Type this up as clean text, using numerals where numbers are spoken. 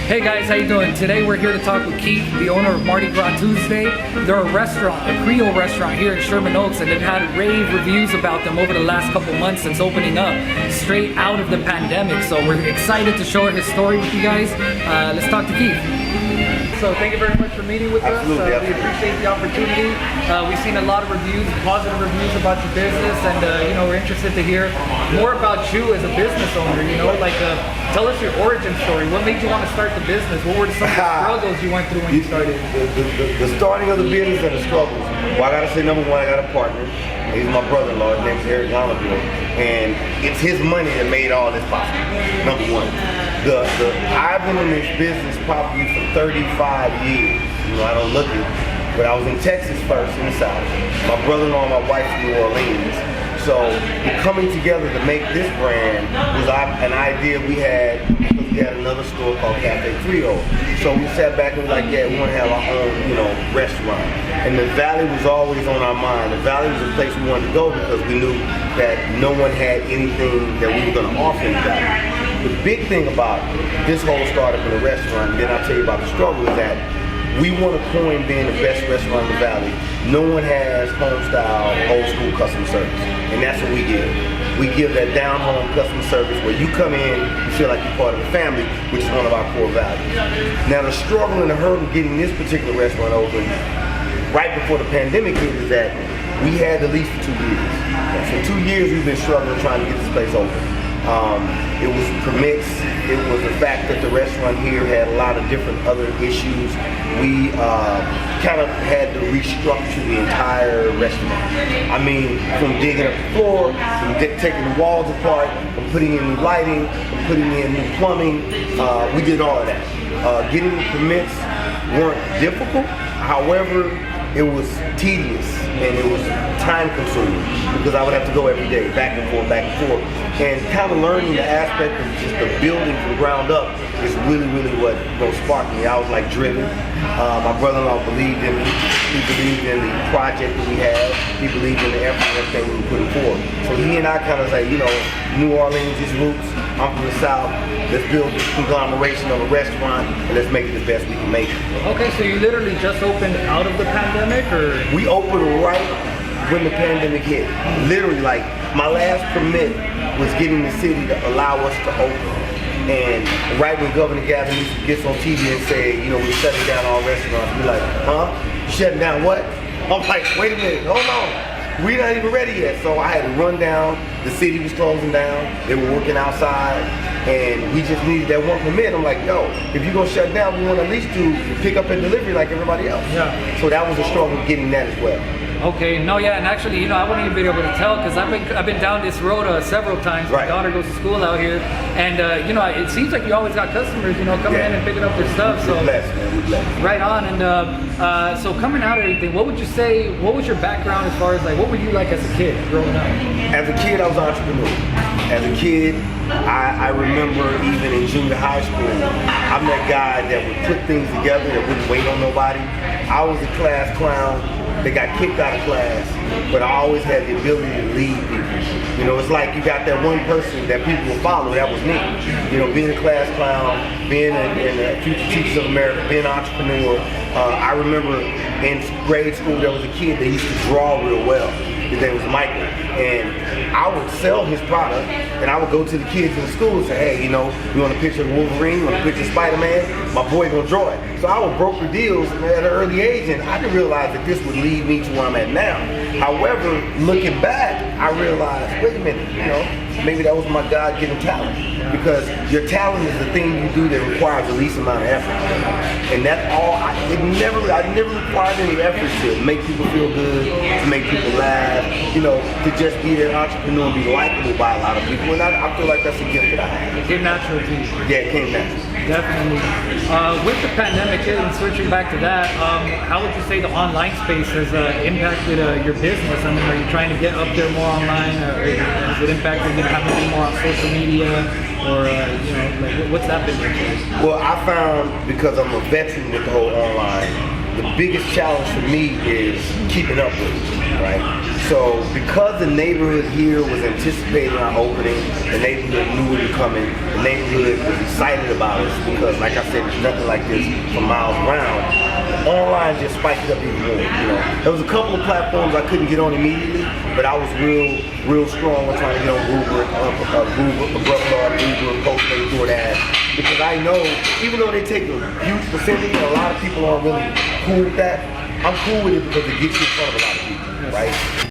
Hey guys, how you doing? Today we're here to talk with Keith, the owner of Mardi Gras Tuesday. They're a restaurant, a Creole restaurant here in Sherman Oaks, and they've had rave reviews about them over the last couple months since opening up, straight out of the pandemic. So we're excited to share his story with you guys. Let's talk to Keith. So thank you very much for meeting with us. We appreciate the opportunity. We've seen a lot of reviews, positive reviews about your business, and we're interested to hear more about you as a business owner. Tell us your origin story. What made you want to start the business? What were some of the struggles you went through when you started? The starting of the business and the struggles. Well, I gotta say, number one, I got a partner. He's my brother-in-law. His name's Eric Holloway, and it's his money that made all this possible. Number one. I've been in this business probably for 35 years. I don't look it, but I was in Texas first, in the South. My brother-in-law and my wife from New Orleans. So coming together to make this brand was an idea we had because we had another store called Cafe Creole. So we sat back and was like, yeah, we want to have our own, restaurant. And the Valley was always on our mind. The Valley was a place we wanted to go because we knew that no one had anything that we were going to offer in the Valley. The big thing about this whole startup in the restaurant, and then I'll tell you about the struggle, is that we want to coin being the best restaurant in the Valley. No one has home-style, old-school customer service, and that's what we give. We give that down-home customer service where you come in, you feel like you're part of the family, which is one of our core values. Now, the struggle and the hurdle getting this particular restaurant open right before the pandemic hit is that we had the lease for 2 years. For 2 years, we've been struggling trying to get this place open. It was permits, it was the fact that the restaurant here had a lot of different other issues. We kind of had to restructure the entire restaurant. I mean, from digging up the floor, from taking the walls apart, from putting in new lighting, from putting in new plumbing, we did all of that. Getting the permits weren't difficult, however, it was tedious and it was time consuming because I would have to go every day, back and forth, and kind of learning the aspect of just the building from ground up is really what sparked me. I was like driven. My brother-in-law believed in me. He believed in the project that we had. He believed in the effort and everything we were putting forward. So he and I kind of say, New Orleans is roots. I'm from the South. Let's build this conglomeration of a restaurant and let's make it the best we can make it. Okay, so you literally just opened out of the pandemic, or? We opened right when the pandemic hit. Literally, like, my last permit was getting the city to allow us to open. And right when Governor Gavin gets on TV and say, we're shutting down all restaurants, we're like, huh? Shutting down what? I'm like, wait a minute, hold on. We're not even ready yet. So I had to run down. The city was closing down. They were working outside. And we just needed that one permit. I'm like, yo, if you're going to shut down, we want to at least do pick up and delivery like everybody else. Yeah. So that was a struggle getting that as well. Okay, no, yeah, and actually, I wouldn't even be able to tell because I've been down this road several times. Right. My daughter goes to school out here, and it seems like you always got customers, coming in and picking up their stuff. So we're blessed, man. We're blessed. Right on. And so coming out of everything, what would you say? What was your background as far as what were you like as a kid growing up? As a kid, I was an entrepreneur. As a kid, I remember even in junior high school, I'm that guy that would put things together that wouldn't wait on nobody. I was a class clown. They got kicked out of class, but I always had the ability to lead people. It's like you got that one person that people will follow. That was me. Being a class clown, being in the Future Teachers of America, being an entrepreneur. I remember in grade school there was a kid that used to draw real well. His name was Michael, and I would sell his product, and I would go to the kids in the school and say, hey, you want a picture of Wolverine, you want a picture of Spider-Man? My boy gonna draw it. So I would broker deals at an early age, and I didn't realize that this would lead me to where I'm at now. However, looking back, I realized, wait a minute, maybe that was my God-given talent. Because your talent is the thing you do that requires the least amount of effort. And that's all, I never required any effort to make people feel good, to make people laugh, to just be an entrepreneur and be likable by a lot of people. And I feel like that's a gift that I have. It came natural to you. Yeah, it came natural. Definitely. With the pandemic and switching back to that, how would you say the online space has impacted your business? I mean, are you trying to get up there more online, or has it impacted having more on social media, or what's that been like? Well, I found, because I'm a veteran with the whole online, the biggest challenge for me is keeping up with it, right? So because the neighborhood here was anticipating our opening, the neighborhood knew we were coming, the neighborhood was excited about us because, like I said, there's nothing like this for miles around. Online just spiked it up even more. You know, there was a couple of platforms I couldn't get on immediately, but I was real strong on trying to get on Uber, Postmates, DoorDash, because I know even though they take a huge percentage, and a lot of people aren't really cool with that. I'm cool with it because it gets you in front of a lot of people, right?